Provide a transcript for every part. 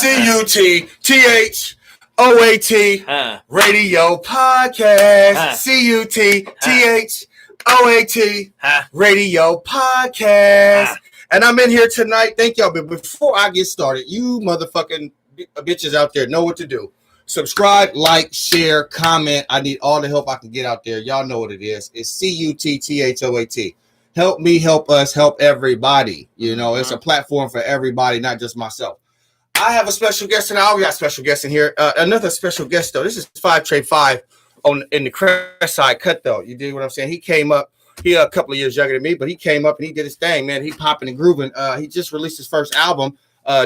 CUTTHOAT Radio Podcast. CUTTHOAT Radio Podcast. And I'm in here tonight. Thank y'all. But before I get started, you motherfucking bitches out there know what to do. Subscribe, like, share, comment. I need all the help I can get out there. Y'all know what it is. It's CUTTHOAT. Help me, help us, help everybody. You know, it's a platform for everybody, not just myself. I have a special guest tonight. We got special guests in here. Another special guest, though. This is 5 Trade 5 in the Crest Side cut, though. You dig what I'm saying? He came up. He a couple of years younger than me, but he came up and he did his thing, man. He popping and grooving. He just released his first album.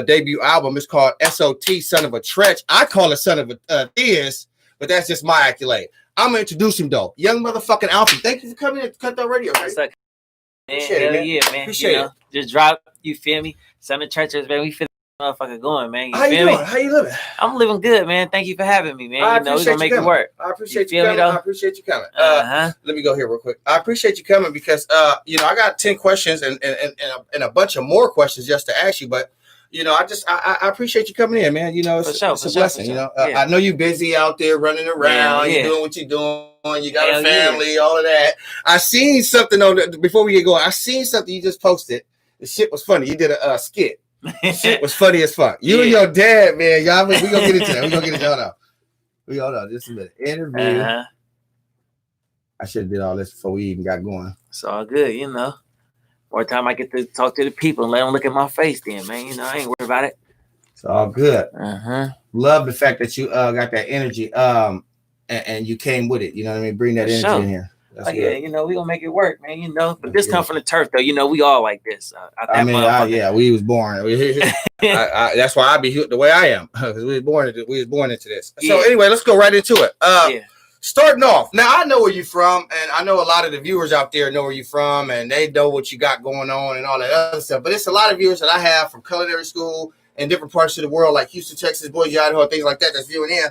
Debut album. It's called SOT, Son of a Tretch. I call it Son of a Theist, but that's just my accolade. I'm gonna introduce him though. Young motherfucking Alfie. Thank you for coming in to Cut That Radio. What's up, man? Hell yeah, man. Appreciate it. Just drop, you feel me? Son of Treacherous, man. We feel the motherfucker going, man. How you doing? How you living? I'm living good, man. Thank you for having me, man. You know, we're gonna make it work. I appreciate you coming. I appreciate you coming. Let me go here real quick. I appreciate you coming because you know, I got 10 questions and a bunch of more questions just to ask you, but you know, I appreciate you coming in, man. You know, it's a blessing. You know, I know you're busy out there running around. You're doing what you're doing. You got a family, all of that. I seen something on before we get going. I seen something you just posted. The shit was funny. You did a skit. Shit was funny as fuck. You and your dad, man. Y'all, we gonna get into that. We gonna get into that. Hold on. Just a minute. Interview. I should have did all this before we even got going. It's all good, you know. More time I get to talk to the people and let them look at my face then, man. You know, I ain't worried about it. It's all good. Love the fact that you got that energy and you came with it. You know what I mean? Bring that energy in here. That's yeah, you know, we gonna make it work, man. You know, but this come from the turf, though. You know, we all like this. We was born. That's why I be the way I am because we was born into this. So anyway, let's go right into it. Starting off, now I know where you're from, and I know a lot of the viewers out there know where you're from, and they know what you got going on and all that other stuff. But it's a lot of viewers that I have from culinary school and different parts of the world, like Houston, Texas, Boise, Idaho, things like that. That's viewing in.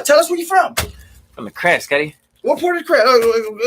Tell us where you're from. From the Crest, Scotty. What part of the Crest?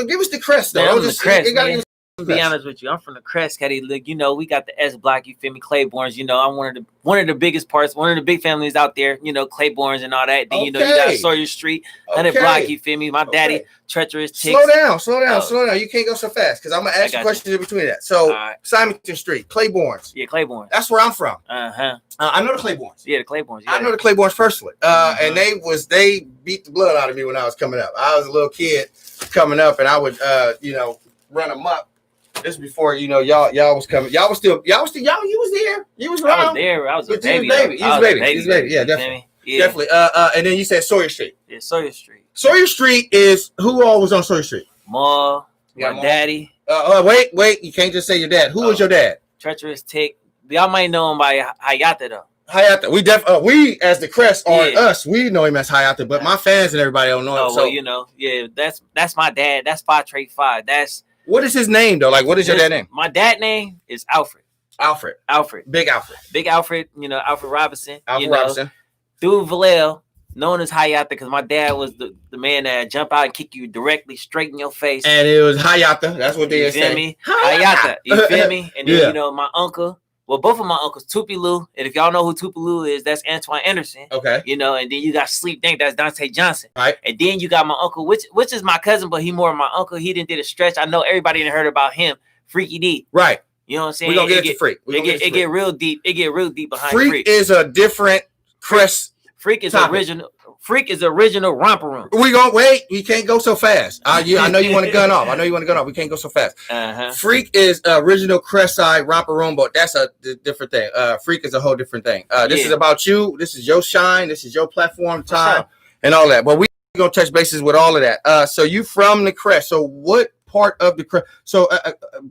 Give us the Crest, though. Man, I'm the Crest, man. To be honest with you, I'm from the Crest, Scotty. Look, you know, we got the S Block, you feel me, Claibornes. You know, I'm one of the biggest parts, one of the big families out there, you know, Claibornes and all that. Then, you know, you got Sawyer Street, 100 Block, you feel me? My daddy, Treacherous Ticks. Slow down. You can't go so fast because I'm going to ask you questions in between that. So, Simonton Street, Claibornes. Yeah, Claibornes. That's where I'm from. I know the Claibornes. Yeah, the Claibornes. Yeah. I know the Claibornes personally. And they beat the blood out of me when I was coming up. I was a little kid coming up, and I would, you know, run them up. This before, you know, y'all was coming. You was there. You was around. I was there. I was a baby. You was a baby. Yeah, definitely. Yeah. Definitely. And then you said Sawyer Street. Yeah, Sawyer Street. Sawyer Street is who all was on Sawyer Street? Ma, my daddy. Wait. You can't just say your dad. Who was your dad? Treacherous Tick. Y'all might know him by Hayata though. Hayata. We as the Crest us. We know him as Hayata, but my fans and everybody don't know him. So you know, that's my dad. That's 5 Trade 5. What is his name though? Like, what is your dad's name? My dad's name is Alfred. Big Alfred. You know, Alfred Robinson. Robinson. Through Vallejo, known as Hayata, because my dad was the man that jump out and kick you directly straight in your face. And it was Hayata. That's what they say. You feel me? Hayata. You feel me? And then you know my uncle. Well, both of my uncles, Tupelo, and if y'all know who Tupelo is, that's Antoine Anderson. Okay. You know, and then you got Sleep Dank, that's Dante Johnson. Right. And then you got my uncle, which is my cousin, but he more of my uncle. He didn't did a stretch. I know everybody didn't heard about him. Freaky D. Right. You know what I'm saying? We're gonna get to Freak. It get real deep. It get real deep behind Freak. Freak is a different Crest. Freak is original. Freak is original romper room. We gonna wait. We can't go so fast. I know you want to gun off. We can't go so fast. Freak is original Crest Side romper room, but that's a different thing. Freak is a whole different thing. This is about you. This is your shine. This is your platform time and all that. But we gonna touch bases with all of that. So you from the Crest. So what part of the Crest? So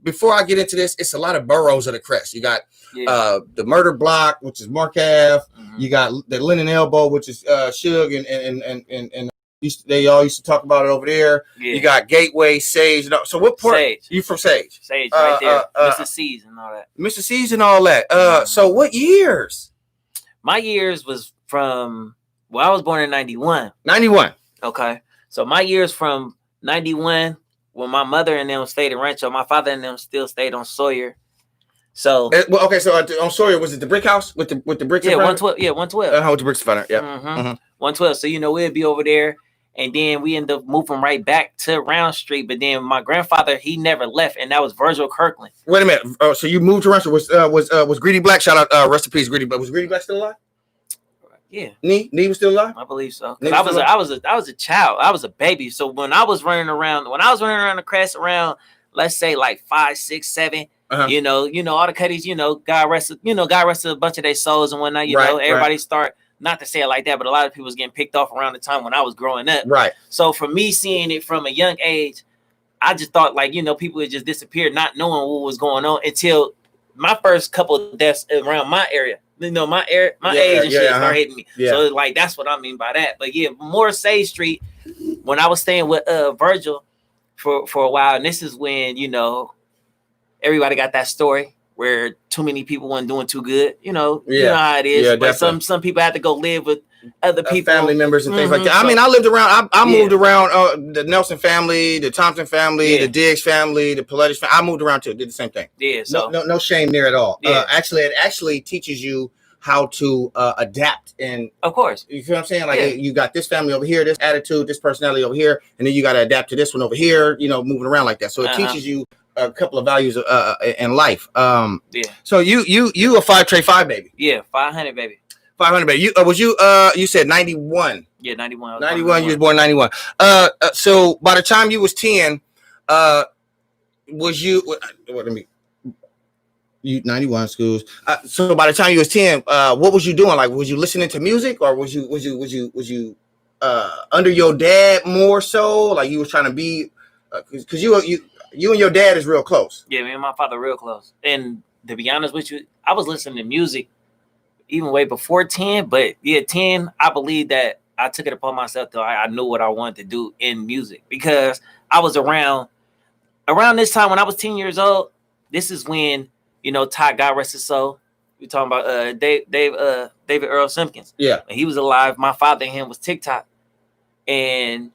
before I get into this, it's a lot of boroughs of the Crest. You got the Murder Block, which is Mark Ave. You got the Lennon Elbow, which is Suge and they all used to talk about it over there. You got Gateway, Sage. So what part? Sage. You from Sage? Sage, right there. Mr. C's and all that. Mr. C's and all that. So what years? My years was from, I was born in 91. 91. Okay. So my years from 91, when my mother and them stayed in Rancho, my father and them still stayed on Sawyer. So well, okay. So I'm sorry. Was it the brick house with the bricks? Yeah, 112. Yeah, 112. With the bricks in front of it. Yeah. Mm-hmm. 112. So we'd be over there, and then we end up moving right back to Round Street. But then my grandfather, he never left, and that was Virgil Kirkland. Wait a minute. So you moved to Round Street? Was Greedy Black? Shout out, rest in peace, Greedy Black. Was Greedy Black still alive? Yeah. Nee was still alive? I believe so. I was a child. I was a baby. So when I was running around the crest around, let's say like 5, 6, 7. All the cutties, God rest a bunch of their souls and whatnot. Everybody start, not to say it like that, but a lot of people was getting picked off around the time when I was growing up. Right. So for me, seeing it from a young age, I just thought people would just disappear, not knowing what was going on until my first couple of deaths around my area. My age and shit started hitting me. Yeah. So that's what I mean by that. But yeah, more Sage Street, when I was staying with Virgil for a while, and this is when, everybody got that story where too many people weren't doing too good. You know how it is. Yeah, but some people had to go live with other people, family members and things like that. I mean, I lived around. I moved around the Nelson family, the Thompson family, the Diggs family, the Pilates family. I moved around too. Did the same thing. Yeah. So no shame there at all. Yeah. It actually teaches you how to adapt, and of course, you feel what I'm saying. Like you got this family over here, this attitude, this personality over here, and then you got to adapt to this one over here. Moving around like that. So it teaches you a couple of values in life. So you a 5 Trey 5 baby. Yeah, 500 baby. 500 baby. You said 91. Yeah, 91. 91. You was born 91. So by the time you was 10, was you? What? Let me. You 91 schools. So by the time you was 10, what was you doing? Like, was you listening to music, or was you under your dad more so? Like you was trying to be, because you and your dad is real close. Yeah, me and my father real close. And to be honest with you, I was listening to music even way before 10. But yeah, 10, I believe that I took it upon myself till I knew what I wanted to do in music, because I was around this time when I was 10 years old. This is when, Todd, God rest his soul. We're talking about David Earl Simpkins. Yeah. When he was alive, my father and him was TikTok. And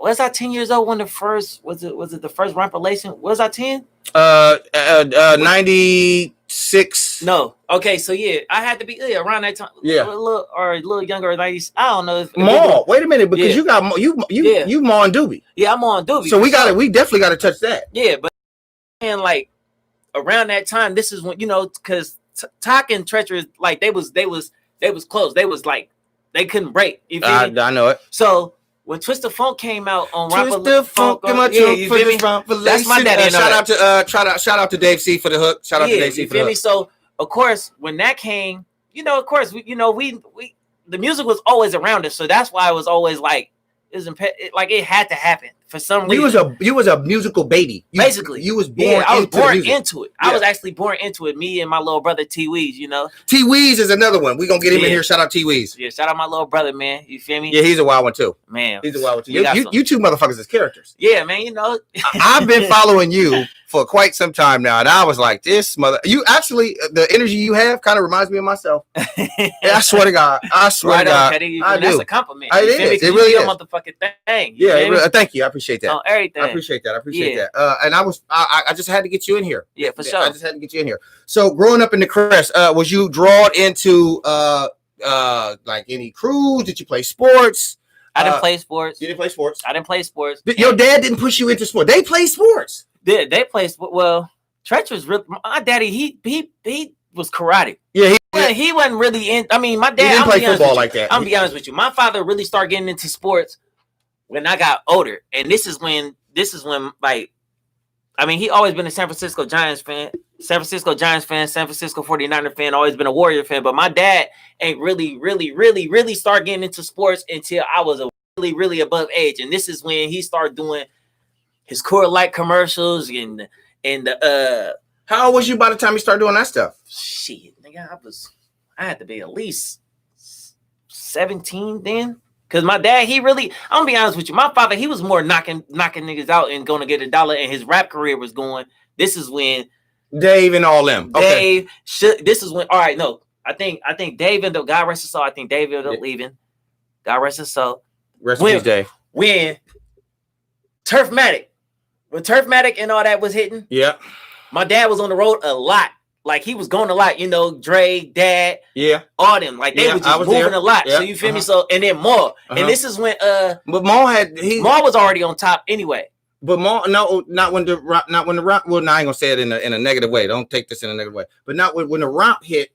was I 10 years old when the first was it the first Rampolation? Was I 10? 96. No. Okay, so yeah, I had to be around that time. Yeah. A little younger, 90s. I don't know. Maul. Wait a minute, because you got you Maul and Doobie. Yeah, I'm on Doobie. So we definitely got to touch that. Yeah, but and like around that time, this is when because Talk and Treacherous, like they was close. They was like they couldn't break. You feel me? I know it. So when Twist the Funk came out on Twist the Funk, you feel me? That's my daddy. Shout out to Dave C for the hook. Shout out to Dave C for the hook. So of course, when that came, of course, we the music was always around us, so that's why it was always like it had to happen for some reason. You was a musical baby. Basically, you was born. I was born into it. I was actually born into it. Me and my little brother T Weez. T Weez is another one. We gonna get him in here. Shout out T Weez. Yeah, shout out my little brother, man. You feel me? Yeah, he's a wild one too. Man, he's a wild one too. You two motherfuckers as characters. Yeah, man. I've been following you for quite some time now, and I was like, this mother. You actually, the energy you have kind of reminds me of myself. I swear to God. I swear to God. I do. That's a compliment. It really is. Motherfucking thing. Thank you. I appreciate that. On everything. I appreciate that. And I just had to get you in here. Yeah, for sure. I just had to get you in here. So growing up in the Crest, was you drawn into like any crews? Did you play sports? I didn't play sports. You didn't play sports? I didn't play sports. Your dad didn't push you into sports. They play sports. They play sports. Well, Tretch was really my daddy. He was karate. Yeah, he wasn't really in. I mean, my dad he didn't play football like that. I'm gonna be honest with you. My father really started getting into sports when I got older, and this is when like, I mean, he always been a San Francisco Giants fan, San Francisco 49er fan, always been a Warrior fan. But my dad ain't really start getting into sports until I was really above age, and this is when he started doing his Core Light commercials and the How old was you by the time you started doing that stuff? Shit, nigga, I had to be at least 17 then. Cause my dad, I'm gonna be honest with you, my father, he was more knocking niggas out and gonna get $1, and his rap career was going. This is when Dave and all them. Okay. This is when. All right, no, I think Dave ended up. God rest his soul. I think Dave ended up leaving. God rest his soul. Rest in peace, Dave. When Turfmatic and all that was hitting. Yeah. My dad was on the road a lot, like he was going a lot, you know, Dre, Dad, all them, like they were just moving a lot. So you feel me? So and then Maul, and this is when but Maul was already on top anyway. But Maul, not when the Rock. Well, no, I ain't gonna say it in a negative way. Don't take this in a negative way. But not when the Rock hit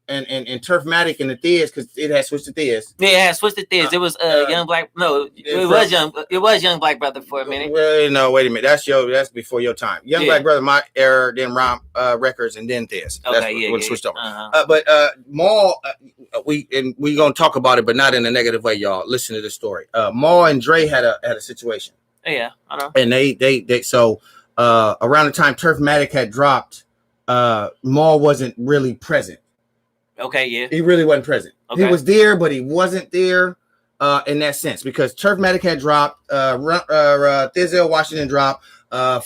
and Turfmatic and the Thiz, because it had switched to Thiz. Yeah, it had switched to Thiz. It was Young Black. No, it was Young Black Brother for a minute. Well, no, wait a minute. That's before your time. Young Black Brother, my era, then Romp Records, and then Thiz. Okay, when it switched over. But Maul, we gonna talk about it, but not in a negative way, y'all. Listen to this story. Maul and Dre had a situation. Yeah, I know. And they so around the time Turfmatic had dropped, Maul wasn't really present. Okay, yeah. He really wasn't present. Okay. He was there, but he wasn't there in that sense because Turfmatic had dropped, Thizel Washington dropped, Young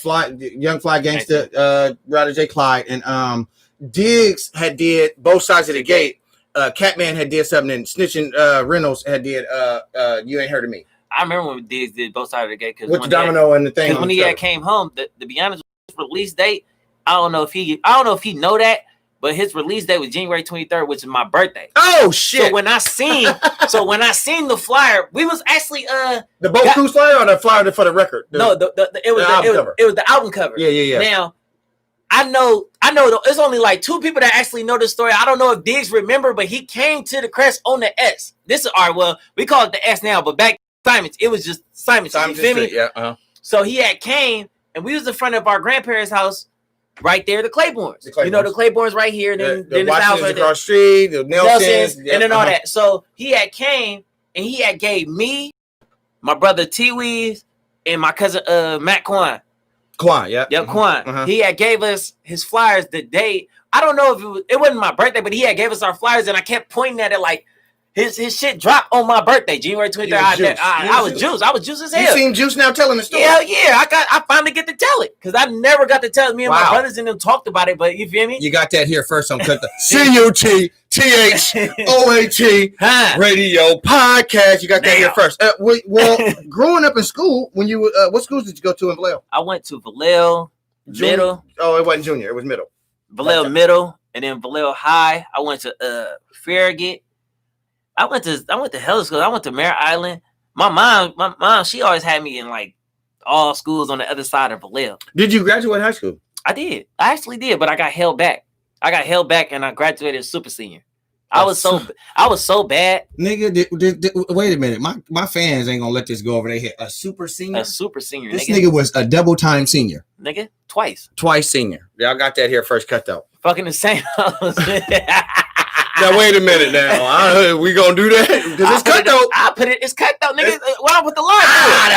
Fly Gangsta, Ryder J. Clyde, and Diggs had did Both Sides of the Gate. Catman had did something, and Snitching Reynolds had did You Ain't Heard of Me. I remember when Diggs did Both Sides of the Gate with the domino and the thing. Because when he came home, to be honest, his release date, I don't know if he know that. But his release date was January 23rd, which is my birthday. Oh shit! So when I seen the flyer, we was actually the Boat Cruise flyer or the flyer for the record. It was the album cover. Yeah. Now I know. It's only like 2 people that actually know this story. I don't know if Diggs remember, but he came to the crest on the S. This is well, we call it the S now, but back Simon, it was just Simon. You feel me? Yeah. So he had came, and we was in front of our grandparents' house. Right there, the Claibornes. You know, the Claibornes right here. Then the house right across the street, the Nelsons, and then all that. So he had came and he had gave me, my brother T Weez, and my cousin Matt Quan. Quan. Quan. He had gave us his flyers the day. I don't know if it wasn't my birthday, but he had gave us our flyers, and I kept pointing at it like his shit dropped on my birthday, January 23rd. I was juiced. I was juiced as hell. You seem juiced now telling the story. Hell yeah. I finally get to tell it. Because I never got to tell it. Me and my brothers and them talked about it, but you feel me? You got that here first on CUTHOAT Radio Podcast. You got that here first. Well, growing up in school, when you what schools did you go to in Vallejo? I went to Vallejo Middle. Oh, it wasn't junior. It was middle. Vallejo Middle, and then Vallejo High. I went to Farragut. I went to hell school. I went to Mare Island. My mom, she always had me in like all schools on the other side of Vallejo. Did you graduate high school? I did. I actually did, but I got held back. And I graduated super senior. I was so bad. Nigga, wait a minute. My fans ain't gonna let this go over their head. A super senior? A super senior. This nigga was a double time senior. Nigga, twice senior. Y'all got that here first CUTHOAT. Fucking the same house. Now wait a minute. Now we gonna do that because it's CUTHOAT. I put it. It's CUTHOAT, nigga. Why I put the line for it?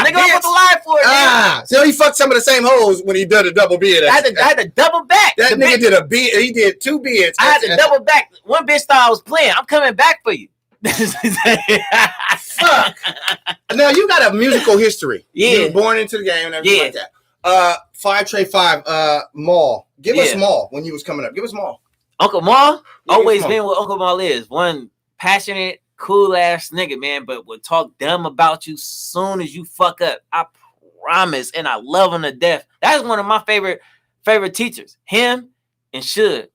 Nigga, I put the line for it. So he fucked some of the same hoes when he did a double bid. I had to double back. That nigga did a bid. He did 2 bids. I had to double back. One bitch thought I was playing. I'm coming back for you. Fuck. Now you got a musical history. Yeah. You were born into the game and everything like that. 5 Trey 5. Maul. Give us Maul when you was coming up. Give us Maul. Uncle Maul, always been what Uncle Maul is. One passionate, cool ass nigga, man, but would talk dumb about you soon as you fuck up. I promise. And I love him to death. That's one of my favorite teachers. Him and Suge.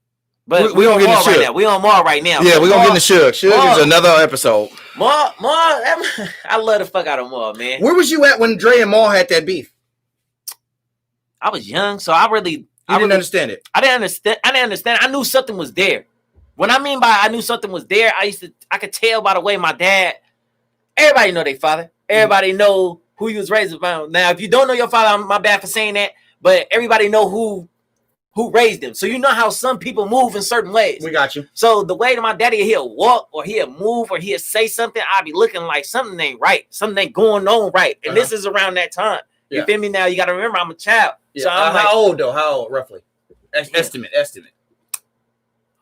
But we gonna get into Suge right now. We on Maul right now. Yeah, we gonna get into Suge. Suge is another episode. Maul, I love the fuck out of Maul, man. Where was you at when Dre and Maul had that beef? I was young, so I didn't understand it. I didn't understand. I knew something was there. When I mean by I knew something was there, I could tell by the way my dad. Everybody know their father. Everybody know who he was raised by. Now, if you don't know your father, I'm my bad for saying that. But everybody know who raised him. So you know how some people move in certain ways. We got you. So the way that my daddy, he'll walk or he'll move or he'll say something, I'll be looking like something ain't right. Something ain't going on right. And this is around that time. You feel me? Now you got to remember I'm a child. Yeah. So I'm how old though? How old roughly? Estimate.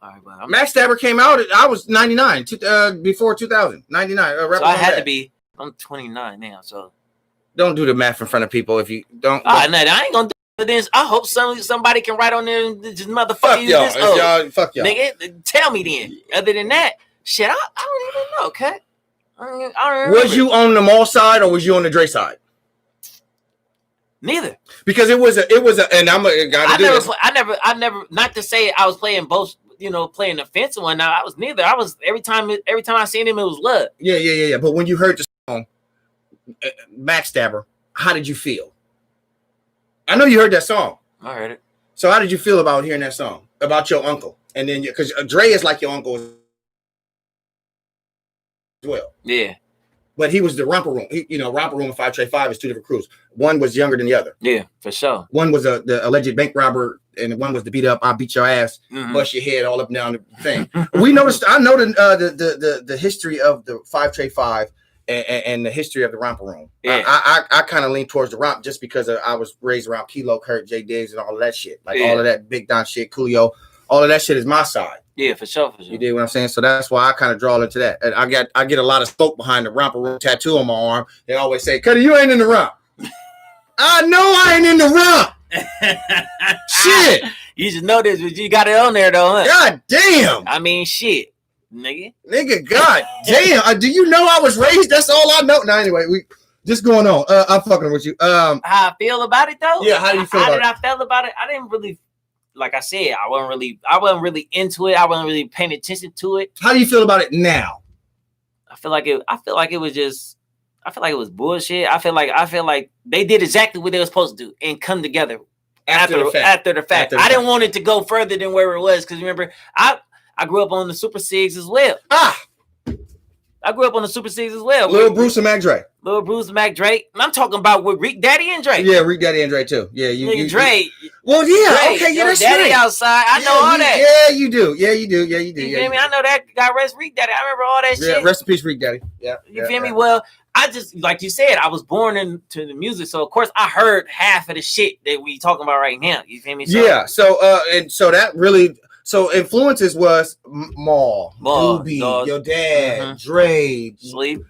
All right, well, Max Stabber came out. I was 99. Before 2000. 99. So I had to be. I'm 29 now. So don't do the math in front of people if you don't. No, I ain't gonna do this. I hope somebody can write on there. Just motherfucker. Fuck y'all. Fuck y'all. Nigga, tell me then. Other than that, shit, I don't even know. Okay. I don't was you on the Maul side or was you on the Dre side? Neither. Because it was a, and I never. Not to say I was playing both. Playing the fence and whatnot. I was neither. I was every time I seen him, it was love. Yeah. But when you heard the song, Backstabber, how did you feel? I know you heard that song. I heard it. So how did you feel about hearing that song about your uncle? And then because Dre is like your uncle as well. Yeah. But he was the Romper Room. Romper Room and 5 Trey 5 is two different crews. One was younger than the other. Yeah, for sure. One was the alleged bank robber, and one was the beat up, I'll beat your ass, bust your head all up and down the thing. We noticed. I know the history of the 5 Trey 5 and the history of the Romper Room. Yeah. I kind of lean towards the romp just because I was raised around Kilo, Kurt, J Diggs, and all of that shit. All of that Big Don shit, Coolio, all of that shit is my side. Yeah, for sure. You dig what I'm saying? So that's why I kind of draw into that. And I get a lot of smoke behind the Romper Room tattoo on my arm. They always say, Cuddy, you ain't in the romp. I know I ain't in the romp. Shit. You just know this, but you got it on there though, huh? God damn. I mean, shit, nigga. God damn. Do you know I was raised? That's all I know. Now, anyway, we just going on. I'm fucking with you. How I feel about it though? Yeah, how do you feel about it? How did I feel about it? I didn't really. Like I said, I wasn't really into it. I wasn't really paying attention to it. How do you feel about it now? I feel like it was bullshit. I feel like they did exactly what they were supposed to do and come together after the fact. I didn't want it to go further than where it was because remember, I grew up on the Super Sigs as well. I grew up on the Super Sigs as well. Lil Bruce and Mac Dre. Lil Bruce and Mac Dre. I'm talking about with Rick Daddy and Dre. Yeah, Rick Daddy and Dre too. Yeah, you Daddy. Well, yeah, okay, yeah, that's Daddy right. outside. I know all that. Yeah, you do. You feel me? I know that guy, Rick Daddy. I remember all that shit. Yeah, rest in peace, Rick Daddy. Yeah. You feel me? Well, I just, like you said, I was born into the music. So, of course, I heard half of the shit that we talking about right now. You feel me? So, so that really... So influences was Maul, Doobie, your dad, Dre, Sleep,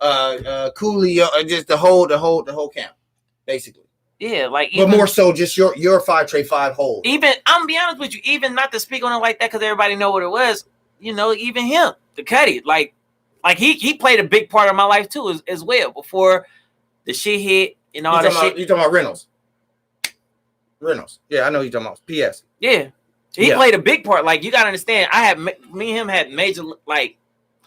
Coolio, just the whole camp, basically. Yeah, but more so just your 5 Trey 5 whole. Even I'm gonna be honest with you, even not to speak on it like that because everybody know what it was. Even him, the Cuddy, like he played a big part of my life too as well before the shit hit. You talking about Reynolds? Yeah, I know you're talking about PS. Yeah. He played a big part. Like, you got to understand, me and him had major, like,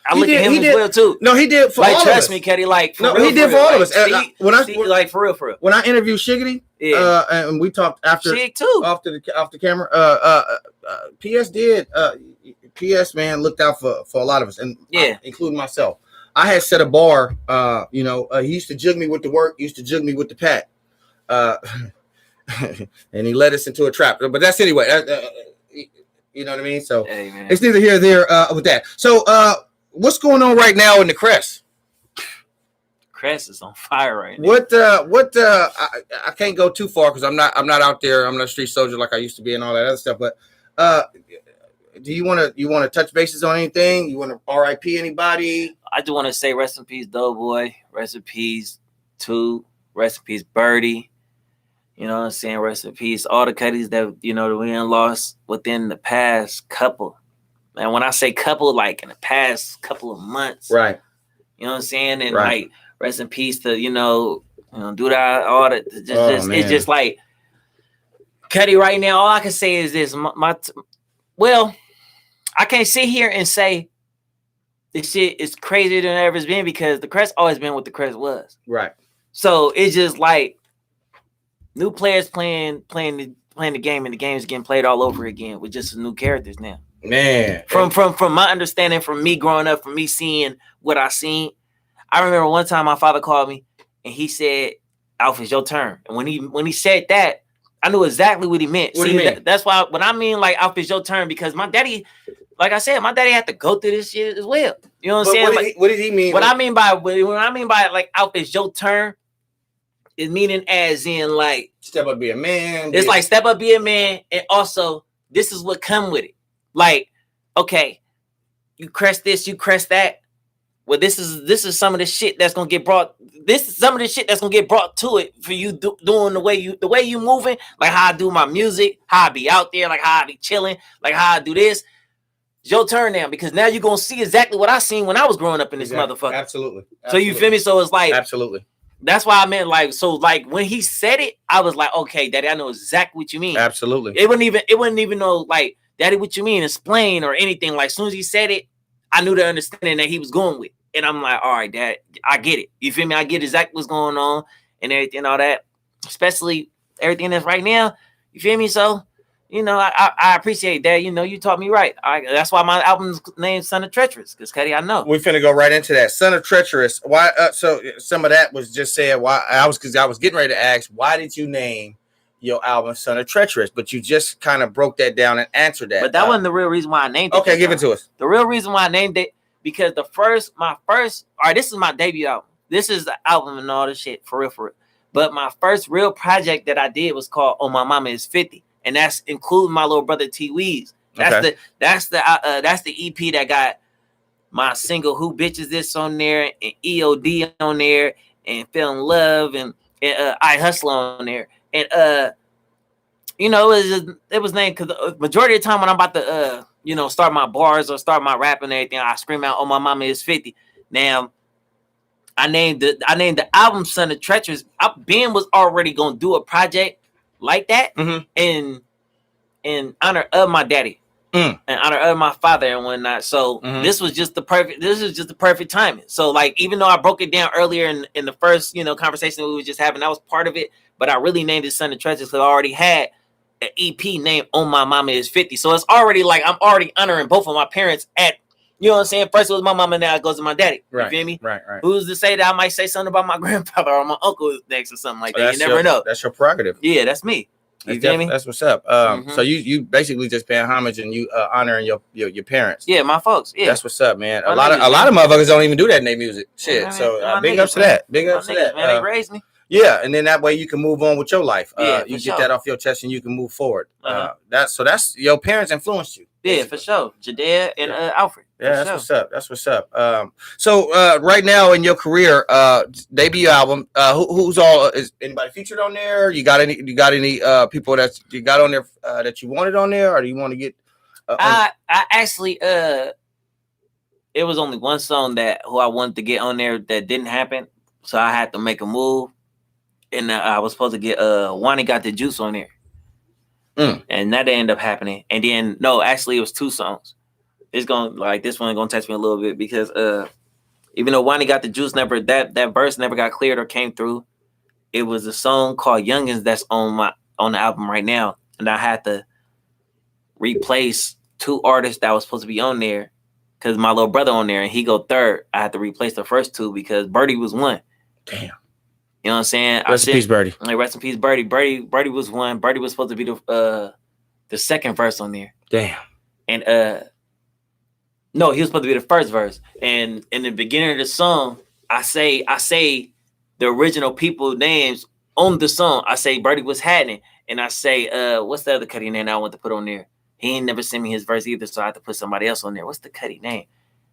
I look at him as well, too. No, he did for all of us. Trust me, Cuddy, like, for real. He did for all of us. Like, for real. When I interviewed Shiggity, and we talked after, Shig, too. Off the camera, PS did, PS, man, looked out for a lot of us, and including myself. I had set a bar, he used to jug me with the work, used to jug me with the pat. And he led us into a trap. But that's anyway. You know what I mean? So it's neither here nor there with that. So what's going on right now in the Crest? Crest is on fire right now. I can't go too far because I'm not out there. I'm not a street soldier like I used to be and all that other stuff. But do you want to touch bases on anything? You want to RIP anybody? I just want to say rest in peace, Doughboy. Rest in peace, Two. Rest in peace, Birdie. You know what I'm saying? Rest in peace. All the Cuddys that, that we lost within the past couple. And when I say couple, like in the past couple of months. Right. You know what I'm saying? And like, rest in peace to, do that, all that. It's just like, Cuddy right now, all I can say is this. I can't sit here and say this shit is crazier than it ever has been because the Crest always been what the Crest was. Right. So it's just like, new players playing the game, and the game's getting played all over again with just new characters now. Man, from my understanding, from me growing up, from me seeing what I seen, I remember one time my father called me and he said, "Alfie, it's your turn." And when he said that, I knew exactly what he meant. What do you mean? That's why when I mean like Alfie, it's your turn, because my daddy, like I said, my daddy had to go through this shit as well. You know what I'm saying? What did he mean? What I mean by like Alfie, it's your turn. Is meaning as in like step up, be a man. It's like step up, be a man, and also this is what come with it. Like, okay, you crest this, you crest that. Well, this is some of the shit that's gonna get brought. This is some of the shit that's gonna get brought to it for you doing the way you moving, like how I do my music, how I be out there, like how I be chilling, like how I do this. It's your turn now, because now you're gonna see exactly what I seen when I was growing up in this motherfucker. Absolutely. So you feel me? So it's like absolutely. That's why I meant like, so like when he said it, I was like, okay, Daddy, I know exactly what you mean. Absolutely. It wasn't even no like, Daddy, what you mean? Explain or anything. Like, as soon as he said it, I knew the understanding that he was going with. And I'm like, all right, Dad, I get it. You feel me? I get exactly what's going on and everything, all that. Especially everything that's right now. You feel me? So, you know, I appreciate that. You know, you taught me right. That's why my album's named Son of Treacherous. Because, Cuddy, I know. We're finna go right into that. Son of Treacherous. Why? So some of that was just said. Why? Because I was getting ready to ask, why did you name your album Son of Treacherous? But you just kind of broke that down and answered that. But that wasn't the real reason why I named it. Okay, give it to us. The real reason why I named it, because my first, all right, this is my debut album. This is the album and all this shit, for real. But my first real project that I did was called "Oh My Mama Is 50," and that's including my little brother T Weez. That's the EP that got my single "Who Bitches This" on there, and EOD on there, and "Fell in Love," and "I Hustle" on there, and you know, it was named because the majority of the time when I'm about to you know, start my bars or start my rap and everything, I scream out, "Oh, my mama is 50." Now, I named the album Son of Treacherous. Ben was already gonna do a project like that in honor of my daddy, in honor of my father and whatnot. So this was just the perfect timing. So like, even though I broke it down earlier in the first, you know, conversation we were just having, that was part of it. But I really named it Son of Treacherous because I already had an EP named "On My Mama Is 50." So it's already like I'm already honoring both of my parents at, you know what I'm saying? First it was my mama, now it goes to my daddy. You feel me? Right. Who's to say that I might say something about my grandfather or my uncle next or something like that? You never know. That's your prerogative. Yeah, that's me. You feel me? That's what's up. So you basically just paying homage and you honoring your parents. Yeah, my folks. Yeah, that's what's up, man. A lot of motherfuckers don't even do that in their music. Shit. Man, so big ups to that. Big ups to that. Man, they raised me. Yeah, and then that way you can move on with your life. You get that off your chest and you can move forward. That's your parents influenced you. Yeah, for sure. Jadea and Alfie. Yeah, that's what's up. So right now in your career, debut album, who's all, is anybody featured on there? You got any people that you got on there that you wanted on there, or do you want to get? I actually it was only one song who I wanted to get on there that didn't happen, so I had to make a move, and I was supposed to get Wani Got the Juice on there. And that didn't end up happening. And then no, actually it was two songs. It's this one gonna touch me a little bit because even though Wani Got the Juice that verse never got cleared or came through, it was a song called Youngins that's on the album right now. And I had to replace two artists that was supposed to be on there because my little brother on there and he go third. I had to replace the first two because Birdie was one. Damn. You know what I'm saying? Rest in peace, Birdie. Like, rest in peace, Birdie. Birdie was one. Birdie was supposed to be the second verse on there. Damn. And no, he was supposed to be the first verse. And in the beginning of the song, I say the original people names on the song. I say Birdie was happening, and I say what's the other Cuddy name I want to put on there? He ain't never sent me his verse either, so I had to put somebody else on there. What's the Cuddy name?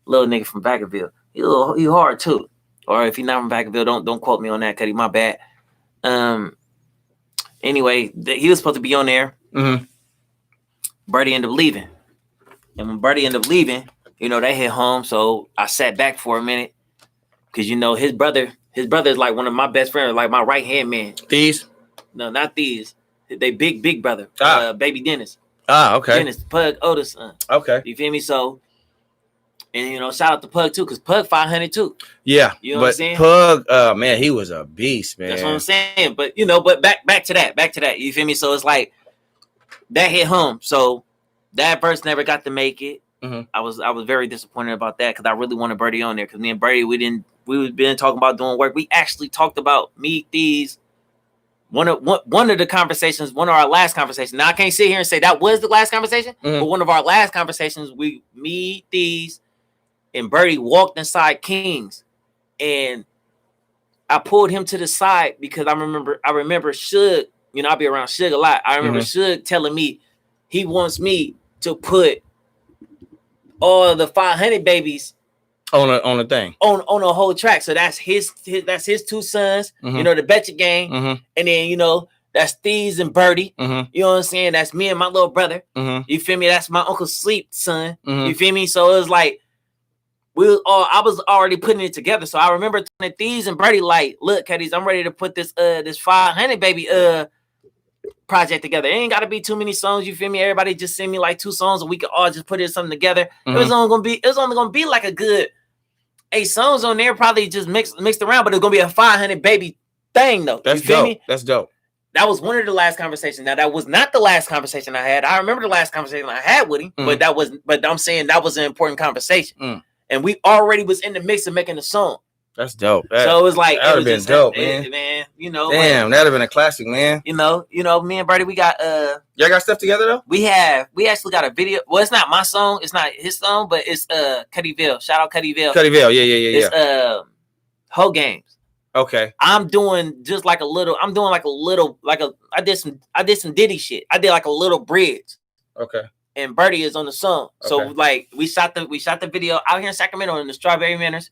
Little nigga from Vacaville. He hard too. Or if he's not from Vacaville, don't quote me on that, Cuddy. My bad. Anyway, he was supposed to be on there. Birdie ended up leaving. And when Birdie ended up leaving, you know, they hit home. So I sat back for a minute. Because, you know, his brother is like one of my best friends, like my right-hand man. These? No, not these. They big brother. Baby Dennis. Okay. Dennis, Pug oldest son. Okay. You feel me? So, and, you know, shout out to Pug, too, because Pug 500, too. Yeah. You know what I'm saying? Pug, man, he was a beast, man. That's what I'm saying. But, you know, back to that. You feel me? So it's like, that hit home. So that verse never got to make it. I was very disappointed about that because I really wanted Birdie on there because me and Birdie, we been talking about doing work. We actually talked about me, these. One of the conversations, one of our last conversations. Now I can't sit here and say that was the last conversation, but one of our last conversations, me, these, and Birdie walked inside King's, and I pulled him to the side because I remember Suge. You know, I'll be around Suge a lot. I remember Suge telling me he wants me to put all the 500 babies on a thing on a whole track. So that's his two sons. You know, the Betcha Gang, and then you know that's Thieves and Birdie. You know what I'm saying? That's me and my little brother. You feel me? That's my Uncle Sleep's son. You feel me? So it was like I was already putting it together. So I remember telling Thieves and Birdie, like, look, Cuddies, I'm ready to put this 500 baby project together. It ain't gotta be too many songs, you feel me? Everybody just send me like 2 songs and we could all just put something together. It was only gonna be like a good 8 songs on there, probably just mixed around, but it's gonna be a 500 baby thing though. That's dope. That's dope. That was one of the last conversations. Now that was not the last conversation I had. I remember the last conversation I had with him, but I'm saying that was an important conversation. And we already was in the mix of making the song. That's dope. So it was like that would have been dope, man. Damn, that'd have been a classic, man. Me and Birdie, we got y'all got stuff together though? We actually got a video. Well, it's not my song, it's not his song, but it's Cuddyville. Shout out Cuddyville. Yeah. It's Ho Games. Okay. I did some Diddy shit. I did like a little bridge. Okay. And Birdie is on the song. Okay. So like we shot the video out here in Sacramento in the Strawberry Manors.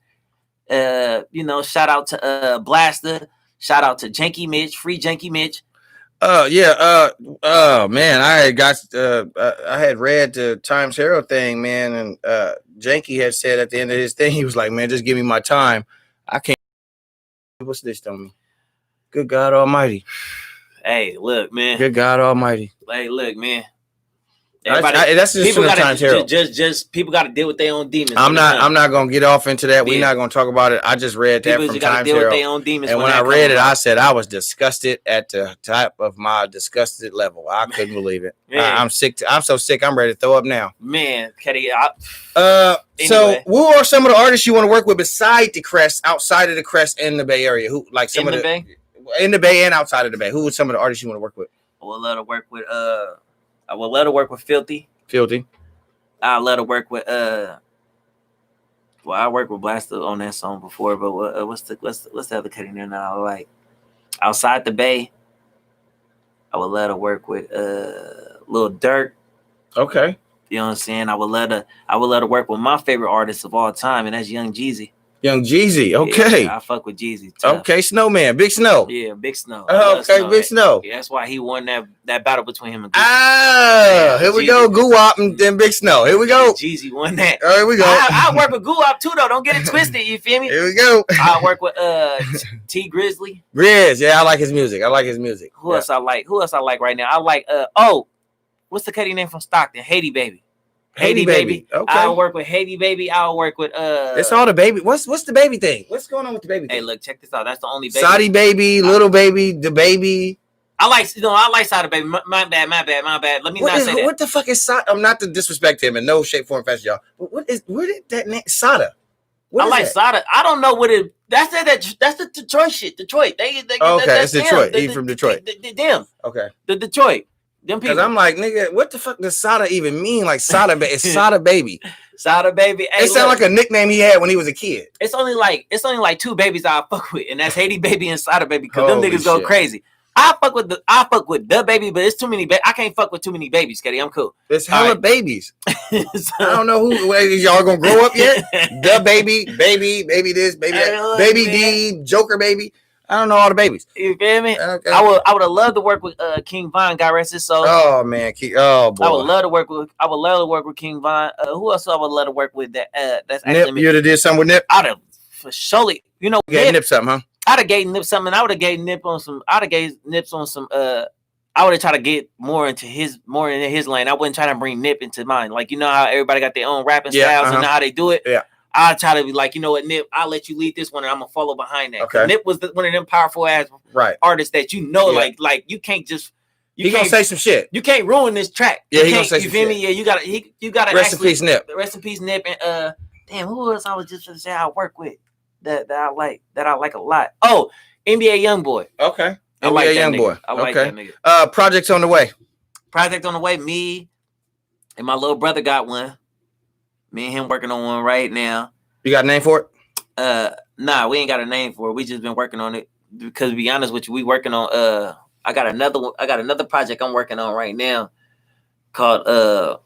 Shout out to Blaster, shout out to Janky Mitch, free Janky Mitch. Man, I had read the Times Herald thing, man, and Janky had said at the end of his thing, he was like, man, just give me my time. I can't. What's this on me? Good God Almighty. Hey, look, man. Good God Almighty. Hey, look, man. That's just people Times Herald. Just people got to deal with their own demons. I'm not gonna get off into that. We're not gonna talk about it. I just read that from Times Herald. Their own demons, and when I read it, I said I was disgusted at the top of my disgusted level. I couldn't believe it. I'm sick. I'm so sick. I'm ready to throw up now. Man, Keddy. So who are some of the artists you want to work with beside the Crest, outside of the Crest in the Bay Area? Who like some in of the Bay? In the Bay and outside of the Bay? Who are some of the artists you want to work with? I would love to work with I would love to work with Filthy. I'd love to work with I worked with Blaster on that song before, but what's the other cutting there now? Like outside the Bay, I would love to work with Lil Durk. Okay. You know what I'm saying? I would love to work with my favorite artist of all time, and that's Young Jeezy. Young Jeezy, okay. Yeah, I fuck with Jeezy. Okay, Snowman, Big Snow. Yeah, Big Snow. Okay, Big Snow. Yeah, that's why he won that battle between him and Jeezy. Here we go, Guwap and then Big Snow. Here we go. Jeezy won that. All right, here we go. I work with Guwap too, though. Don't get it twisted. You feel me? Here we go. I work with T Grizzly. Yeah, I like his music. Who else I like right now? I like what's the cutty name from Stockton? Haiti Baby. Haiti Baby. Okay. I'll work with Haiti Baby. I'll work with It's all the baby. What's the baby thing? What's going on with the baby thing? Hey, look, check this out. That's the only baby. Saudi Baby, Little Baby, the baby. I like Saudi Baby. My bad. Let me not say that. What the fuck is Sada? I'm not to disrespect him in no shape, form, fashion, y'all. But where did that name Sada? I like Sada. I don't know what it. That's the Detroit shit. Detroit. They okay, it's Detroit. He's from Detroit. Them. Okay. The Detroit. Because I'm like, nigga, what the fuck does Sada even mean? Like Sada, it's Sada Baby. Sada Baby. Hey, it sounds like a nickname he had when he was a kid. It's only like 2 babies I fuck with, and that's Haiti Baby and Sada Baby. Because them niggas go crazy. I fuck with the baby, but it's too many. I can't fuck with too many babies, Keddy. I'm cool. There's hella babies. I don't know who. Y'all gonna grow up yet? The baby this, baby that, baby D, Joker baby. I don't know all the babies. You feel me? Okay. I would have loved to work with King Von, God rest his soul. Oh man, oh boy. I would love to work with King Von. Who else I would love to work with? That's Nip. You'd have did something with Nip. I'd have for surely. You know, Nip something, huh? I'd have gave Nip something. I would have gave Nip on some. I'd have gave Nips on some. I would have tried to get more into his lane. I wouldn't try to bring Nip into mine. Like, you know how everybody got their own rapping styles and know how they do it. Yeah. I'll try to be like, you know what, Nip, I'll let you lead this one and I'm gonna follow behind that. Okay. Nip was one of them powerful ass artists that like you can't just he gonna say some shit. You can't ruin this track. Yeah, he gonna say you some feel shit. me? Yeah, you gotta rest in peace, Nip. Rest in peace, Nip. And damn, who else I was just gonna say I work with that I like a lot. Oh, NBA Youngboy. Okay. I like NBA that Youngboy. I like that nigga. Projects on the way. Project on the way. Me and my little brother got one. Me and him working on one right now. You got a name for it? Nah, we ain't got a name for it. We just been working on it because, to be honest with you, we working on. I got another project I'm working on right now called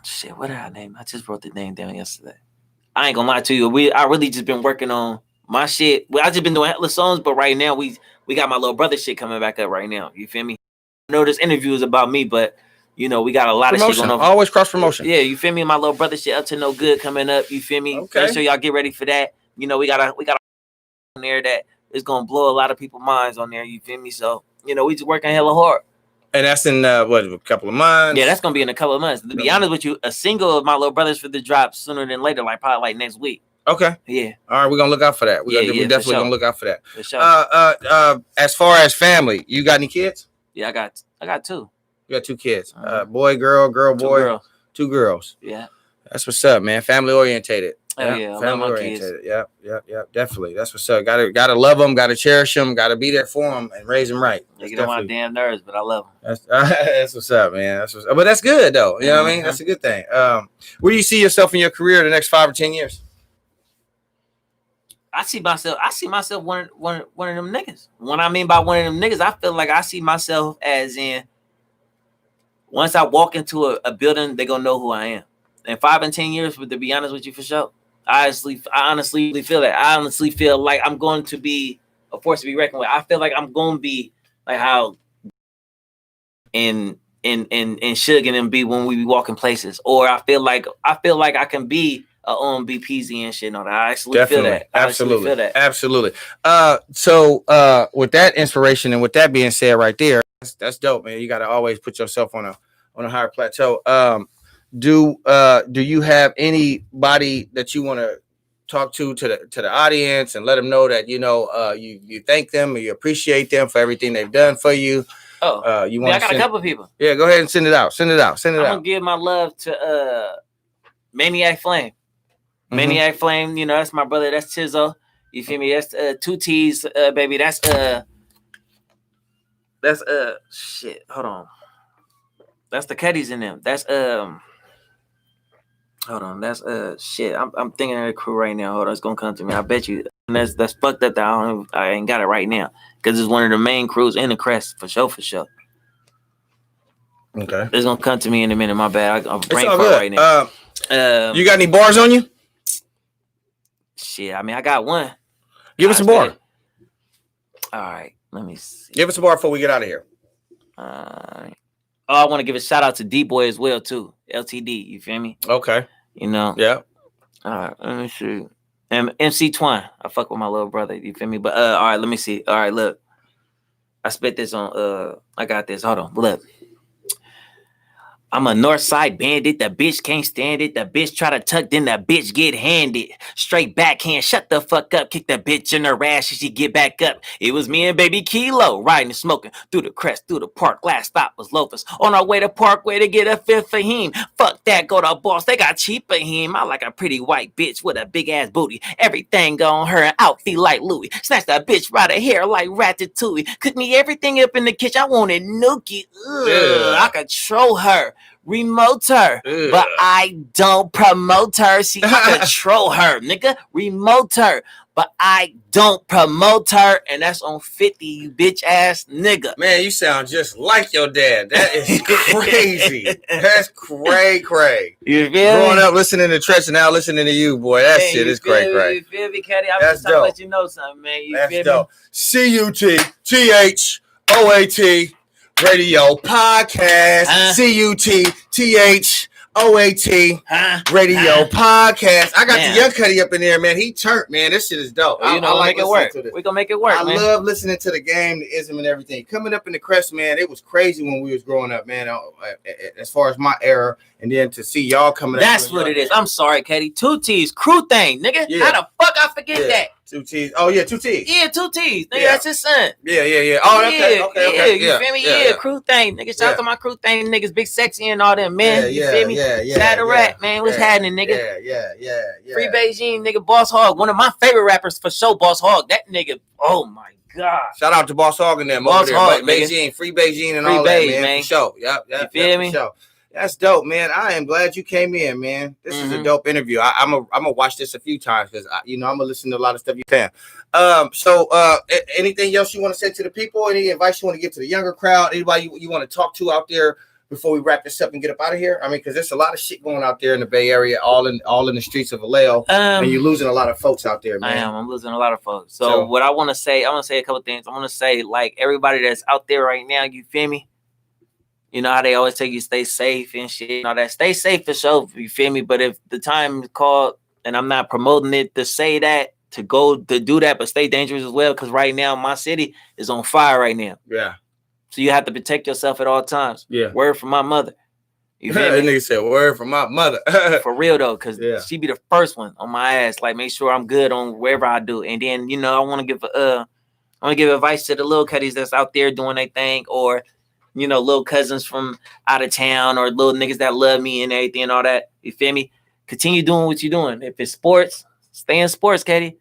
shit. What did I name? I just wrote the name down yesterday. I ain't gonna lie to you. I really just been working on my shit. I just been doing hella songs, but right now we got my little brother shit coming back up right now. You feel me? I know this interview is about me, but You know, we got a lot of shit going on. Always cross promotion. Yeah, you feel me? My little brother shit up to no good coming up. You feel me? Okay. Make sure y'all get ready for that. You know, we got a on there that is gonna blow a lot of people's minds on there. You feel me? So, you know, we just working hella hard. And that's in a couple of months? Yeah, that's gonna be in a couple of months. To be honest with you, a single of my little brothers for the drop sooner than later, like probably like next week. Okay. Yeah. All right, we're gonna look out for that. We're definitely gonna look out for that. For sure. As far as family, you got any kids? Yeah, I got 2. You got 2 kids. Boy, girl, girl, boy. 2 girls. Yeah. That's what's up, man. Family orientated. Yeah, family orientated. Yep. Definitely. That's what's up. Gotta love them. Gotta cherish them. Gotta be there for them and raise them right. They get on my damn nerves, but I love them. That's what's up, man. But that's good though. You know what I mean? That's a good thing. Where do you see yourself in your career in the next 5 or 10 years? I see myself one of them niggas. When I mean by one of them niggas, I feel like I see myself as in once I walk into a building, they gonna know who I am. In 5 and 10 years, to be honest with you, for sure. I honestly feel that. I honestly feel like I'm going to be a force to be reckoned with. I feel like I'm going to be like how and Suge and them be when we be walking places, or I feel like I can be BPZ and shit. No, I actually feel that. Absolutely. So with that inspiration and with that being said, right there, that's dope, man. You got to always put yourself on a higher plateau. Do you have anybody that you want to talk to the audience and let them know that you thank them or you appreciate them for everything they've done for you? I got a couple of people. Yeah, go ahead and send it out. I'm gonna give my love to Maniac Flame. Maniac Flame, you know, that's my brother. That's Tizo. You feel me? That's 2 T's, baby. That's shit. Hold on. That's the Cuddies in them. That's hold on. That's shit. I'm thinking of the crew right now. Hold on, it's gonna come to me. I bet you. And that's fucked up that I ain't got it right now because it's one of the main crews in the Crest for sure. Okay. It's gonna come to me in a minute. My bad. I'm brain fart right now. You got any bars on you? Shit, I mean, I got one. Give us a bar. All right, let me see. Give us a bar before we get out of here. I want to give a shout out to D-Boy as well too. LTD, you feel me? Okay. You know. Yeah. All right, let me see. MC Twine, I fuck with my little brother. You feel me? But all right, let me see. All right, look, I spit this on. I got this. Hold on, look. I'm a north side bandit. The bitch can't stand it. The bitch try to tuck, then the bitch get handed. Straight backhand, shut the fuck up. Kick the bitch in her ass. She get back up. It was me and baby Kilo riding and smoking through the Crest, through the park. Last stop was Loafers. On our way to Parkway to get a fifth for him. Fuck that, go to Boss. They got cheap for him. I like a pretty white bitch with a big ass booty. Everything on her, outfit like Louis. Snatch that bitch right her hair like Ratatouille. Cook me everything up in the kitchen. I wanted nookie. I control her. Remote her, but I don't promote her. See, I control her, nigga. Remote her, but I don't promote her, and that's on 50, you bitch ass nigga. Man, you sound just like your dad. That is crazy. That's cray. You feel Growing up listening to Tretch and now listening to you, boy. That shit is cray. You feel me, Caddy? I'm just trying to let you know something, man. You that's feel dope. me? CUTTHOAT Radio Podcast. CUTTHOAT Radio Podcast. I got the Young Cuddy up in there, man. He turned, man. This shit is dope. I like it work. We're gonna make it work. I love listening to the game, the ism, and everything. Coming up in the Crest, man, it was crazy when we was growing up, man. As far as my era, and then to see y'all coming up. That's what it is. I'm sorry, Katie. 2 T's, crew thing, nigga. Yeah. How the fuck I forget that? 2 T's. Oh yeah, 2 T's. Yeah, 2 T's. Nigga, that's his son. Yeah. Oh, okay. You feel me? Yeah, crew thing, nigga. Shout out to my crew thing, niggas, Big Sexy and all them, man. You feel me? Shout out to Rat, man. What's happening, nigga? Yeah. Free Beijing, nigga. Boss Hog, one of my favorite rappers for sure. Boss Hog, that nigga. Oh my God. Shout out to Boss Hog and them. Boss Hog, Beijing, Free Beijing, and all that, man. For sure. Yep. You feel me? For sure. That's dope, man. I am glad you came in, man. This is a dope interview. I'm gonna watch this a few times because I'm gonna listen to a lot of stuff you can. So anything else you want to say to the people? Any advice you want to give to the younger crowd? Anybody you want to talk to out there before we wrap this up and get up out of here? I mean, because there's a lot of shit going out there in the Bay Area, all in the streets of Vallejo, and you're losing a lot of folks out there, man. I'm losing a lot of folks. So what I want to say, a couple things. I want to say, like, everybody that's out there right now, you feel me? You know how they always tell you stay safe and shit and all that. Stay safe for sure, you feel me? But if the time is called, and I'm not promoting it to say that, to go to do that, but stay dangerous as well, because right now my city is on fire right now. Yeah. So you have to protect yourself at all times. Yeah. Word from my mother. You feel That me? nigga said word from my mother. For real though, because she be the first one on my ass. Like, make sure I'm good on wherever I do. And then, you know, I want to give advice to the little cutties that's out there doing their thing, or, you know, little cousins from out of town, or little niggas that love me and everything and all that. You feel me? Continue doing what you're doing. If it's sports, stay in sports, Katie.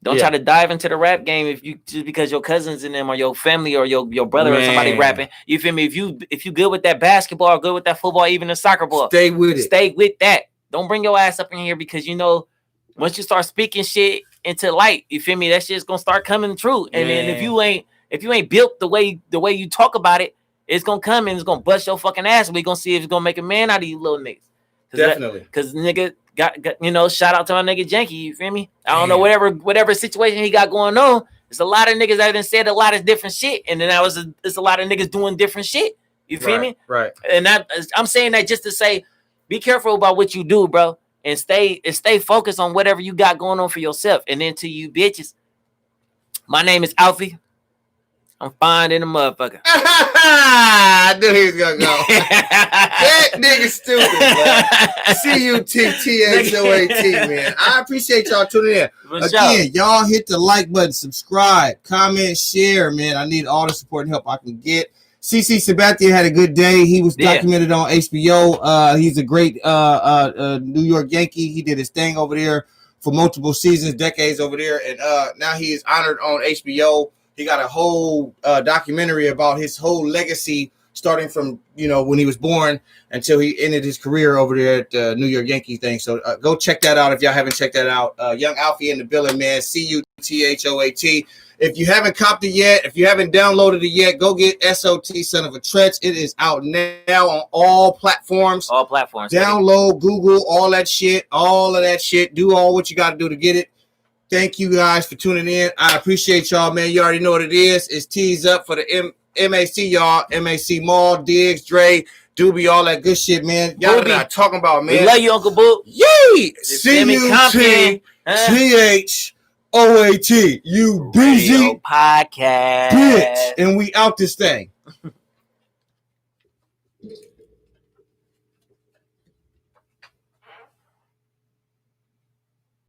Don't try to dive into the rap game if you just because your cousins in them, or your family, or your brother or somebody rapping. You feel me? If you good with that basketball, or good with that football, even the soccer ball, stay with it. Stay with that. Don't bring your ass up in here, because you know once you start speaking shit into light, you feel me? That shit's gonna start coming true. And then if you ain't built the way you talk about it, it's gonna come and it's gonna bust your fucking ass. We gonna see if it's gonna make a man out of you little niggas. Definitely. Because nigga got, you know, shout out to my nigga Janky, you feel me? I don't know, whatever situation he got going on, there's a lot of niggas that done said a lot of different shit, and then there's a lot of niggas doing different shit. You feel me? Right. And I'm saying that just to say, be careful about what you do, bro, and stay focused on whatever you got going on for yourself. And then to you bitches, my name is Alfie. I'm fine in the motherfucker. I knew he was gonna go. That nigga stupid, bro. CUTTHOAT, man. I appreciate y'all tuning in. Again, y'all hit the like button, subscribe, comment, share, man. I need all the support and help I can get. CC Sabathia had a good day. He was documented on HBO. He's a great New York Yankee. He did his thing over there for multiple seasons, decades over there, and now he is honored on HBO. He got a whole documentary about his whole legacy, starting from, you know, when he was born until he ended his career over there at the New York Yankee thing. So go check that out if y'all haven't checked that out. Young Alfie in the building, man. CUTHOAT. If you haven't copped it yet, if you haven't downloaded it yet, go get SOT Son of a Tretch. It is out now on all platforms. All platforms. Download, Google, all that shit. All of that shit. Do all what you got to do to get it. Thank you guys for tuning in. I appreciate y'all, man. You already know what it is. It's teased up for the MAC, y'all. MAC Mall, Diggs, Dre, Doobie, all that good shit, man. Y'all know what I'm talking about, man. We love you, Uncle Boo. Yay! CUTTHOAT. You busy podcast. bitch. And we out this thing.